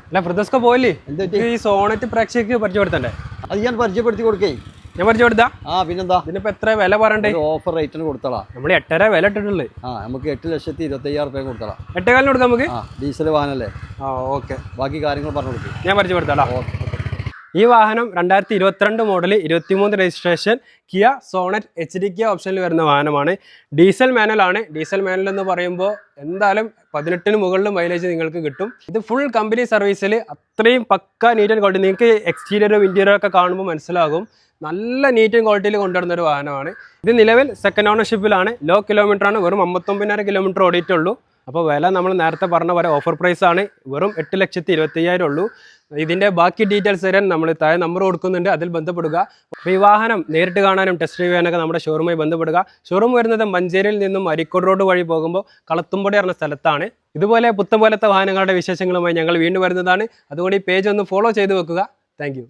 അല്ല ഫ്രിദോസ്ക പോയില്ലേ ഈ സോണറ്റ് പ്രേക്ഷകർക്ക് പരിചയപ്പെടുത്തണ്ടേ? അത് ഞാൻ പരിചയപ്പെടുത്തി കൊടുക്കേ. ഞാൻ പരിചയപ്പെടുത്താ? പിന്നെന്താ, ഇതിനിപ്പോ എത്ര വില പറയണ്ടേ? ഓഫർ റേറ്റിന് കൊടുത്തളാ. നമ്മൾ 8.5 വില ഇട്ടിട്ടുള്ളത്. നമുക്ക് 8,25,000 കൊടുത്തളാ. 8,4 കൊടുക്കാം നമുക്ക്. ഡീസൽ വാഹനല്ലേ. ഓക്കെ, ബാക്കി കാര്യങ്ങൾ പറഞ്ഞു കൊടുക്കും. ഞാൻ പരിചയപ്പെടുത്താം. ഈ വാഹനം 2022 model 23 registration Kia Sonet HDK ഓപ്ഷനിൽ വരുന്ന വാഹനമാണ്. ഡീസൽ മാനുവൽ ആണ്. ഡീസൽ മാനുവൽ എന്ന് പറയുമ്പോൾ എന്തായാലും 18 മുകളിൽ മൈലേജ് നിങ്ങൾക്ക് കിട്ടും. ഇത് ഫുൾ കമ്പനി സർവീസിൽ അത്രയും പക്ക നീറ്റ് ആൻഡ് ക്വാളിറ്റി. നിങ്ങൾക്ക് എക്സ്റ്റീരിയറും ഇന്റീരിയറും ഒക്കെ കാണുമ്പോൾ മനസ്സിലാകും. നല്ല നീറ്റ് ആൻഡ് ക്വാളിറ്റിയിൽ കൊണ്ടുവരുന്ന ഒരു വാഹനമാണ്. ഇത് നിലവിൽ സെക്കൻഡ് ഓണർഷിപ്പിലാണ്. ലോ കിലോമീറ്റർ ആണ്. വെറും 59,000 കിലോമീറ്റർ ഓടിയിട്ടുള്ളൂ. അപ്പോൾ വില നമ്മൾ നേരത്തെ പറഞ്ഞ പോലെ ഓഫർ പ്രൈസ് ആണ്. വെറും 8,25,000 ഉള്ളൂ. ഇതിൻ്റെ ബാക്കി ഡീറ്റെയിൽസ് തരാൻ നമ്മൾ താഴെ നമ്പർ കൊടുക്കുന്നുണ്ട്, അതിൽ ബന്ധപ്പെടുക. അപ്പോൾ ഈ വാഹനം നേരിട്ട് കാണാനും ടെസ്റ്റ് ഡ്രൈവ് ചെയ്യാനൊക്കെ നമ്മുടെ ഷോറൂമായി ബന്ധപ്പെടുക. ഷോറൂം വരുന്നത് മഞ്ചേരിയിൽ നിന്നും അരീക്കോട് റോഡ് വഴി പോകുമ്പോൾ കളത്തുംപൊടി പറഞ്ഞ സ്ഥലത്താണ്. ഇതുപോലെ പുത്തൻ പോലത്തെ വാഹനങ്ങളുടെ വിശേഷങ്ങളുമായി ഞങ്ങൾ വീണ്ടും വരുന്നതാണ്. അതുകൊണ്ട് ഈ പേജ് ഒന്ന് ഫോളോ ചെയ്ത് വെക്കുക. താങ്ക്